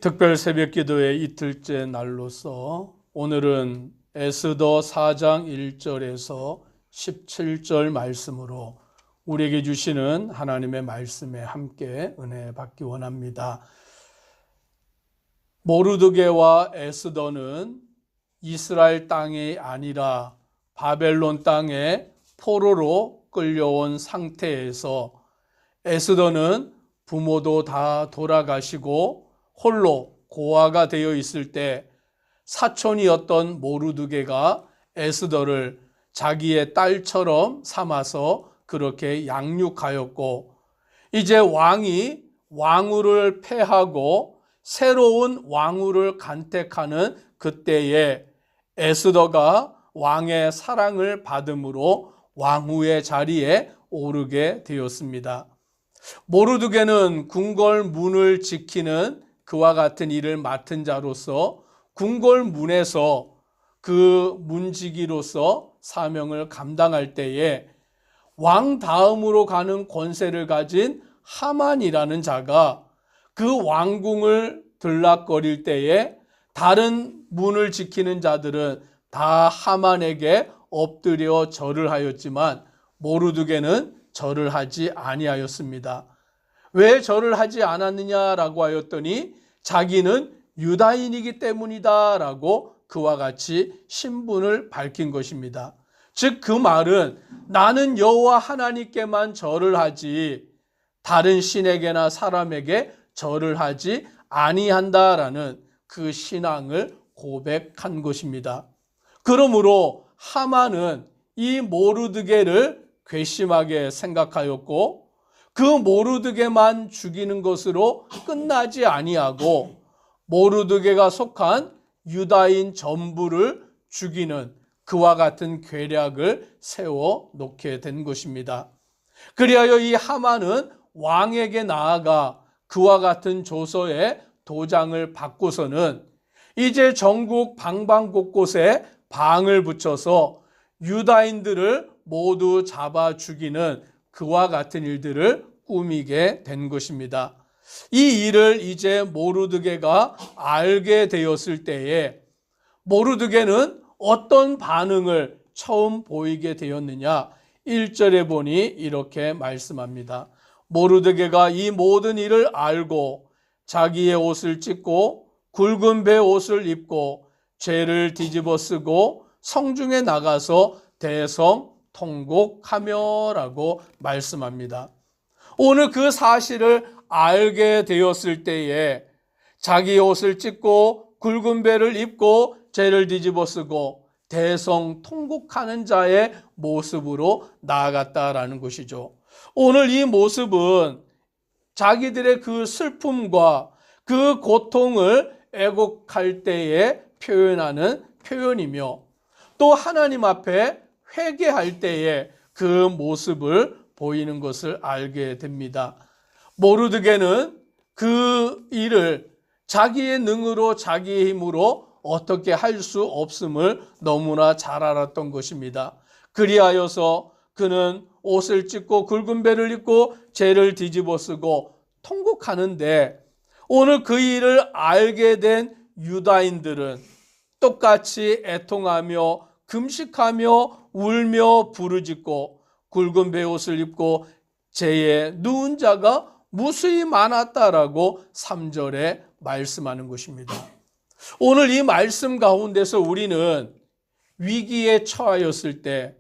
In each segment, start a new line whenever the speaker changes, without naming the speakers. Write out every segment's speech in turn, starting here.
특별 새벽 기도의 이틀째 날로서 오늘은 에스더 4장 1절에서 17절 말씀으로 우리에게 주시는 하나님의 말씀에 함께 은혜 받기 원합니다. 모르드게와 에스더는 이스라엘 땅이 아니라 바벨론 땅에 포로로 끌려온 상태에서 에스더는 부모도 다 돌아가시고 홀로 고아가 되어 있을 때 사촌이었던 모르드게가 에스더를 자기의 딸처럼 삼아서 그렇게 양육하였고, 이제 왕이 왕후를 폐하고 새로운 왕후를 간택하는 그때에 에스더가 왕의 사랑을 받음으로 왕후의 자리에 오르게 되었습니다. 모르드게는 궁궐 문을 지키는 그와 같은 일을 맡은 자로서 궁궐 문에서 그 문지기로서 사명을 감당할 때에 왕 다음으로 가는 권세를 가진 하만이라는 자가 그 왕궁을 들락거릴 때에 다른 문을 지키는 자들은 다 하만에게 엎드려 절을 하였지만 모르드게는 절을 하지 아니하였습니다. 왜 절을 하지 않았느냐라고 하였더니 자기는 유다인이기 때문이다라고 그와 같이 신분을 밝힌 것입니다. 즉 그 말은 나는 여호와 하나님께만 절을 하지 다른 신에게나 사람에게 절을 하지 아니한다라는 그 신앙을 고백한 것입니다. 그러므로 하만은 이 모르드게를 괘씸하게 생각하였고 그 모르드게만 죽이는 것으로 끝나지 아니하고 모르드게가 속한 유다인 전부를 죽이는 그와 같은 계략을 세워 놓게 된 것입니다. 그리하여 이 하만은 왕에게 나아가 그와 같은 조서에 도장을 받고서는 이제 전국 방방곳곳에 방을 붙여서 유다인들을 모두 잡아 죽이는 그와 같은 일들을 꾸미게 된 것입니다. 이 일을 이제 모르드게가 알게 되었을 때에 모르드게는 어떤 반응을 처음 보이게 되었느냐? 1절에 보니 이렇게 말씀합니다. 모르드게가 이 모든 일을 알고 자기의 옷을 찢고 굵은 배 옷을 입고 죄를 뒤집어 쓰고 성중에 나가서 대성 통곡하며라고 말씀합니다. 오늘 그 사실을 알게 되었을 때에 자기 옷을 찢고 굵은 배를 입고 죄를 뒤집어 쓰고 대성 통곡하는 자의 모습으로 나아갔다라는 것이죠. 오늘 이 모습은 자기들의 그 슬픔과 그 고통을 애곡할 때에 표현하는 표현이며 또 하나님 앞에 회개할 때에 그 모습을 보이는 것을 알게 됩니다. 모르드게는 그 일을 자기의 능으로 자기의 힘으로 어떻게 할 수 없음을 너무나 잘 알았던 것입니다. 그리하여서 그는 옷을 찢고 굵은 배를 입고 죄를 뒤집어 쓰고 통곡하는데 오늘 그 일을 알게 된 유다인들은 똑같이 애통하며 금식하며 울며 부르짖고 굵은 배옷을 입고 죄에 누운 자가 무수히 많았다라고 3절에 말씀하는 것입니다. 오늘 이 말씀 가운데서 우리는 위기에 처하였을 때,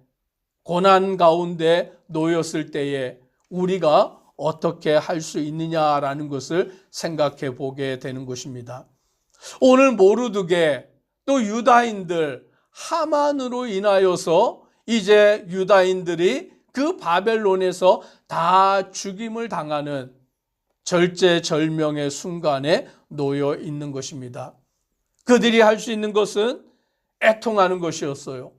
고난 가운데 놓였을 때에 우리가 어떻게 할 수 있느냐라는 것을 생각해 보게 되는 것입니다. 오늘 모르드게 또 유다인들 하만으로 인하여서 이제 유다인들이 그 바벨론에서 다 죽임을 당하는 절제절명의 순간에 놓여 있는 것입니다. 그들이 할 수 있는 것은 애통하는 것이었어요.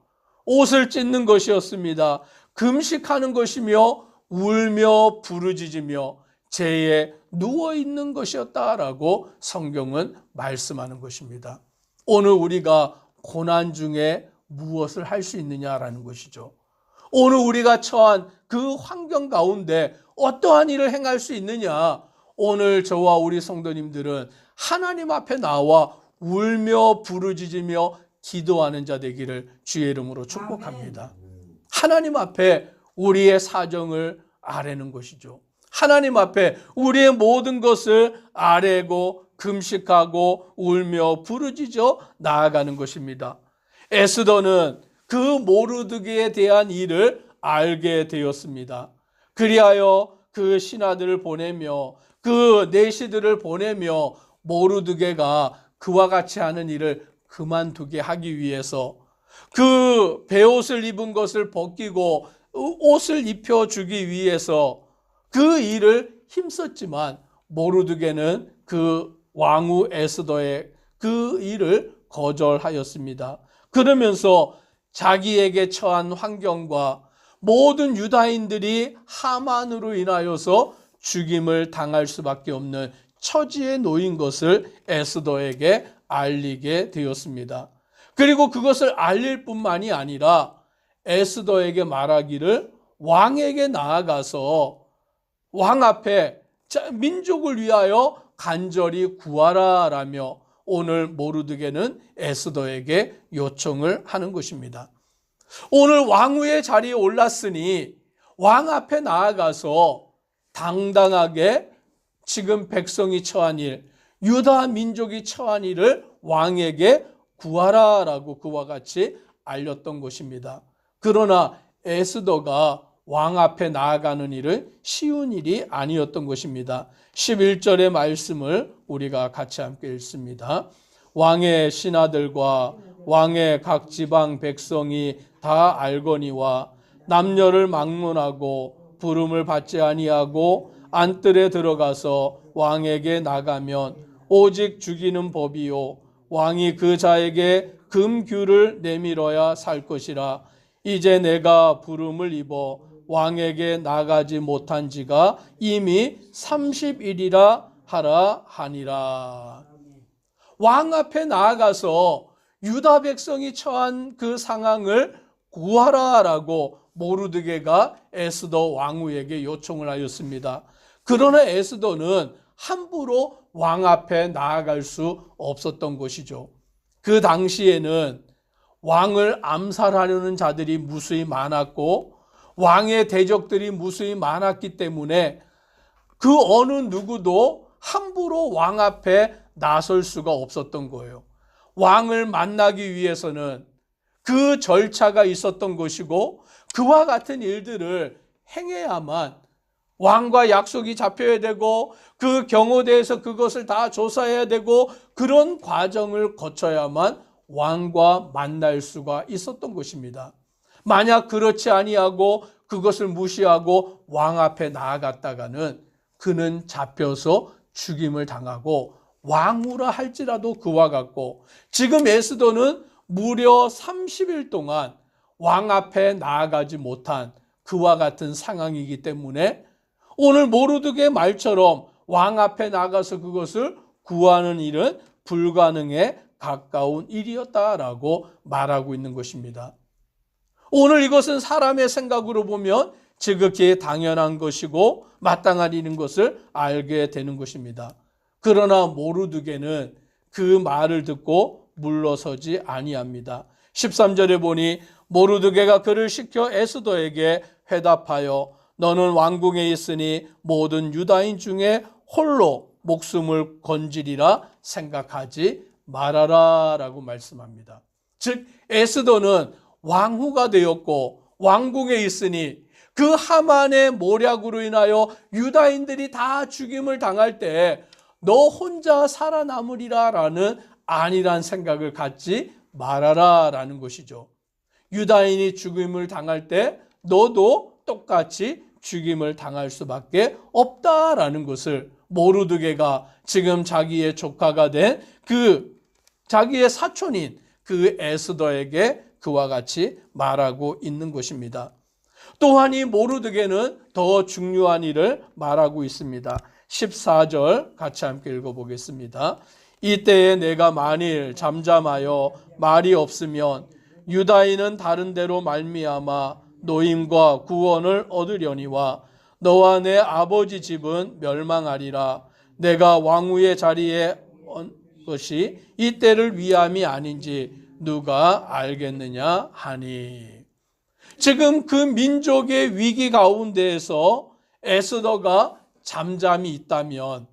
옷을 찢는 것이었습니다. 금식하는 것이며 울며 부르짖으며 죄에 누워있는 것이었다라고 성경은 말씀하는 것입니다. 오늘 우리가 고난 중에 무엇을 할 수 있느냐라는 것이죠. 오늘 우리가 처한 그 환경 가운데 어떠한 일을 행할 수 있느냐? 오늘 저와 우리 성도님들은 하나님 앞에 나와 울며 부르짖으며 기도하는 자 되기를 주의 이름으로 축복합니다. 하나님 앞에 우리의 사정을 아뢰는 것이죠. 하나님 앞에 우리의 모든 것을 아뢰고 금식하고 울며 부르짖어 나아가는 것입니다. 에스더는 그 모르드게에 대한 일을 알게 되었습니다. 그리하여 그 신하들을 보내며 그 내시들을 보내며 모르드게가 그와 같이 하는 일을 그만두게 하기 위해서 그 베옷을 입은 것을 벗기고 옷을 입혀주기 위해서 그 일을 힘썼지만 모르드게는 그 왕후 에스더의 그 일을 거절하였습니다. 그러면서 자기에게 처한 환경과 모든 유다인들이 하만으로 인하여서 죽임을 당할 수밖에 없는 처지에 놓인 것을 에스더에게 알리게 되었습니다. 그리고 그것을 알릴 뿐만이 아니라 에스더에게 말하기를 왕에게 나아가서 왕 앞에 민족을 위하여 간절히 구하라 라며 오늘 모르드게는 에스더에게 요청을 하는 것입니다. 오늘 왕후의 자리에 올랐으니 왕 앞에 나아가서 당당하게 지금 백성이 처한 일, 유다 민족이 처한 일을 왕에게 구하라라고 그와 같이 알렸던 것입니다. 그러나 에스더가 왕 앞에 나아가는 일은 쉬운 일이 아니었던 것입니다. 11절의 말씀을 우리가 같이 함께 읽습니다. 왕의 신하들과 왕의 각 지방 백성이 다 알거니와 남녀를 막론하고 부름을 받지 아니하고 안뜰에 들어가서 왕에게 나가면 오직 죽이는 법이요 왕이 그 자에게 금규를 내밀어야 살 것이라. 이제 내가 부름을 입어 왕에게 나가지 못한 지가 이미 30일이라 하라 하니라. 왕 앞에 나아가서 유다 백성이 처한 그 상황을 구하라라고 모르드게가 에스더 왕후에게 요청을 하였습니다. 그러나 에스더는 함부로 왕 앞에 나아갈 수 없었던 것이죠. 그 당시에는 왕을 암살하려는 자들이 무수히 많았고 왕의 대적들이 무수히 많았기 때문에 그 어느 누구도 함부로 왕 앞에 나설 수가 없었던 거예요. 왕을 만나기 위해서는 그 절차가 있었던 것이고 그와 같은 일들을 행해야만 왕과 약속이 잡혀야 되고 그 경호대에서 그것을 다 조사해야 되고 그런 과정을 거쳐야만 왕과 만날 수가 있었던 것입니다. 만약 그렇지 아니하고 그것을 무시하고 왕 앞에 나아갔다가는 그는 잡혀서 죽임을 당하고 왕후라 할지라도 그와 같고 지금 에스더는 무려 30일 동안 왕 앞에 나아가지 못한 그와 같은 상황이기 때문에 오늘 모르드게 말처럼 왕 앞에 나가서 그것을 구하는 일은 불가능에 가까운 일이었다라고 말하고 있는 것입니다. 오늘 이것은 사람의 생각으로 보면 지극히 당연한 것이고 마땅한 일인 것을 알게 되는 것입니다. 그러나 모르드게는 그 말을 듣고 물러서지 아니합니다. 13절에 보니 모르드게가 그를 시켜 에스더에게 회답하여 너는 왕궁에 있으니 모든 유다인 중에 홀로 목숨을 건지리라 생각하지 말아라 라고 말씀합니다. 즉 에스더는 왕후가 되었고 왕궁에 있으니 그 하만의 모략으로 인하여 유다인들이 다 죽임을 당할 때 너 혼자 살아남으리라 라는 안일한 생각을 갖지 말아라 라는 것이죠. 유다인이 죽임을 당할 때 너도 똑같이 죽임을 당할 수밖에 없다라는 것을 모르드게가 지금 자기의 조카가 된 그 자기의 사촌인 그 에스더에게 그와 같이 말하고 있는 것입니다. 또한 이 모르드게는 더 중요한 일을 말하고 있습니다. 14절 같이 함께 읽어보겠습니다. 이때에 내가 만일 잠잠하여 말이 없으면 유다인은 다른 데로 말미암아 노임과 구원을 얻으려니와 너와 내 아버지 집은 멸망하리라. 내가 왕후의 자리에 온 것이 이 때를 위함이 아닌지 누가 알겠느냐 하니. 지금 그 민족의 위기 가운데에서 에스더가 잠잠히 있다면,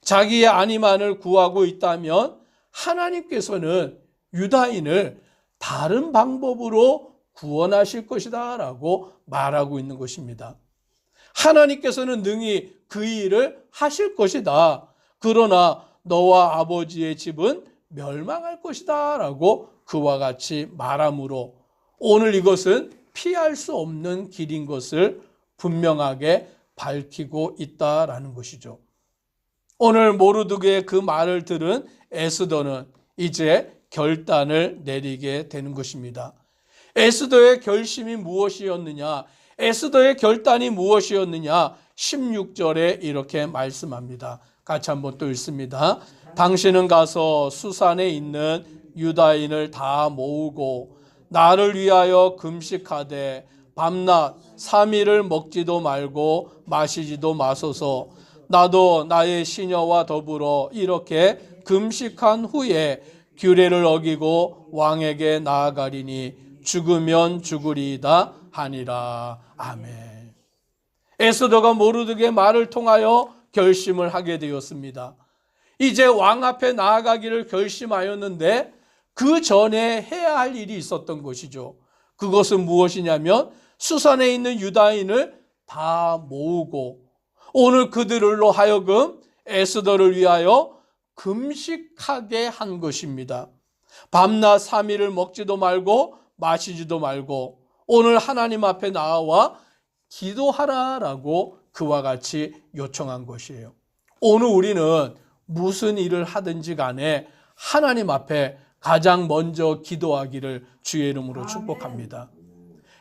자기의 안위만을 구하고 있다면 하나님께서는 유다인을 다른 방법으로 구원하실 것이다 라고 말하고 있는 것입니다. 하나님께서는 능히 그 일을 하실 것이다. 그러나 너와 아버지의 집은 멸망할 것이다 라고 그와 같이 말하므로 오늘 이것은 피할 수 없는 길인 것을 분명하게 밝히고 있다라는 것이죠. 오늘 모르드게의 그 말을 들은 에스더는 이제 결단을 내리게 되는 것입니다. 에스더의 결심이 무엇이었느냐? 에스더의 결단이 무엇이었느냐? 16절에 이렇게 말씀합니다. 같이 한번 또 읽습니다. 당신은 가서 수산에 있는 유다인을 다 모으고 나를 위하여 금식하되 밤낮 3일을 먹지도 말고 마시지도 마소서. 나도 나의 시녀와 더불어 이렇게 금식한 후에 규례를 어기고 왕에게 나아가리니 죽으면 죽으리이다 하니라. 아멘. 에스더가 모르드게 말을 통하여 결심을 하게 되었습니다. 이제 왕 앞에 나아가기를 결심하였는데 그 전에 해야 할 일이 있었던 것이죠. 그것은 무엇이냐면 수산에 있는 유다인을 다 모으고 오늘 그들로 하여금 에스더를 위하여 금식하게 한 것입니다. 밤낮 3일을 먹지도 말고 마시지도 말고 오늘 하나님 앞에 나와 기도하라라고 그와 같이 요청한 것이에요. 오늘 우리는 무슨 일을 하든지 간에 하나님 앞에 가장 먼저 기도하기를 주의 이름으로 축복합니다.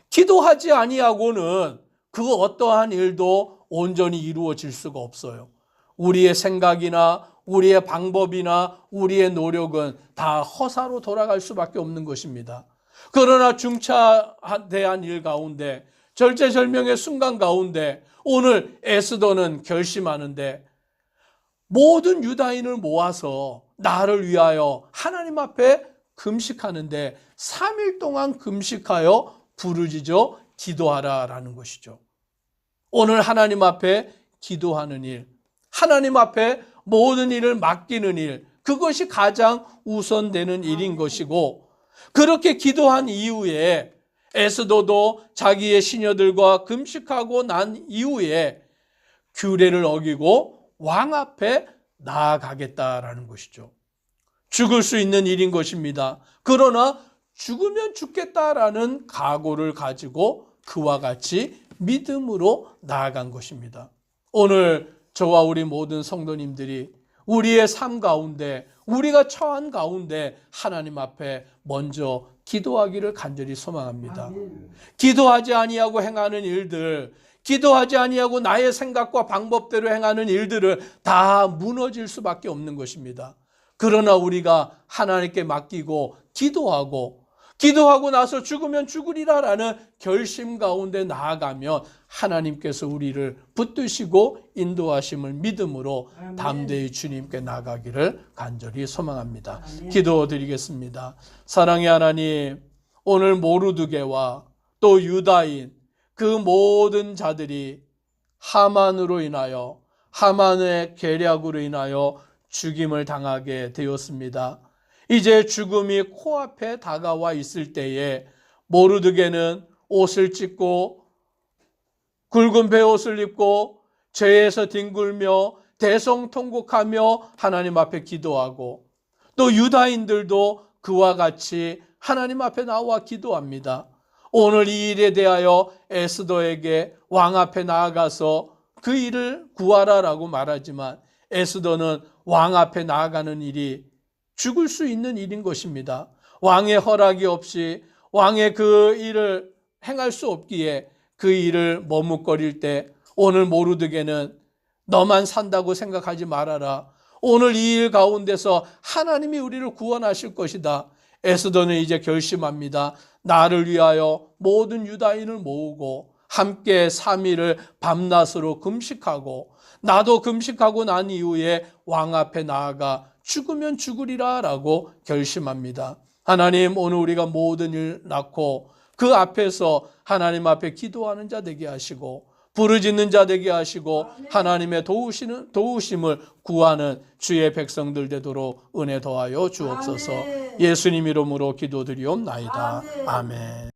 기도하지 아니하고는 그 어떠한 일도 온전히 이루어질 수가 없어요. 우리의 생각이나 우리의 방법이나 우리의 노력은 다 허사로 돌아갈 수밖에 없는 것입니다. 그러나 중차대한 일 가운데 절제절명의 순간 가운데 오늘 에스더는 결심하는데 모든 유다인을 모아서 나를 위하여 하나님 앞에 금식하는데 3일 동안 금식하여 부르짖어 기도하라라는 것이죠. 오늘 하나님 앞에 기도하는 일, 하나님 앞에 모든 일을 맡기는 일, 그것이 가장 우선되는 일인 것이고 그렇게 기도한 이후에 에스더도 자기의 시녀들과 금식하고 난 이후에 규례를 어기고 왕 앞에 나아가겠다라는 것이죠. 죽을 수 있는 일인 것입니다. 그러나 죽으면 죽겠다라는 각오를 가지고 그와 같이 믿음으로 나아간 것입니다. 오늘 저와 우리 모든 성도님들이 우리의 삶 가운데 우리가 처한 가운데 하나님 앞에 먼저 기도하기를 간절히 소망합니다. 기도하지 아니하고 행하는 일들, 기도하지 아니하고 나의 생각과 방법대로 행하는 일들을 다 무너질 수밖에 없는 것입니다. 그러나 우리가 하나님께 맡기고 기도하고 나서 죽으면 죽으리라라는 결심 가운데 나아가면 하나님께서 우리를 붙드시고 인도하심을 믿음으로 담대히 주님께 나가기를 간절히 소망합니다. 기도드리겠습니다. 사랑의 하나님, 오늘 모르드게와 또 유다인 그 모든 자들이 하만으로 인하여 하만의 계략으로 인하여 죽임을 당하게 되었습니다. 이제 죽음이 코앞에 다가와 있을 때에 모르드게는 옷을 찢고 굵은 베옷을 입고 죄에서 뒹굴며 대성통곡하며 하나님 앞에 기도하고 또 유다인들도 그와 같이 하나님 앞에 나와 기도합니다. 오늘 이 일에 대하여 에스더에게 왕 앞에 나아가서 그 일을 구하라라고 말하지만 에스더는 왕 앞에 나아가는 일이 죽을 수 있는 일인 것입니다. 왕의 허락이 없이 왕의 그 일을 행할 수 없기에 그 일을 머뭇거릴 때 오늘 모르드게는 너만 산다고 생각하지 말아라. 오늘 이 일 가운데서 하나님이 우리를 구원하실 것이다. 에스더는 이제 결심합니다. 나를 위하여 모든 유다인을 모으고 함께 3일을 밤낮으로 금식하고 나도 금식하고 난 이후에 왕 앞에 나아가 죽으면 죽으리라 라고 결심합니다. 하나님, 오늘 우리가 모든 일 낳고 그 앞에서 하나님 앞에 기도하는 자 되게 하시고 부르짖는 자 되게 하시고 하나님의 도우심을 구하는 주의 백성들 되도록 은혜 더하여 주옵소서. 예수님 이름으로 기도드리옵나이다. 아멘.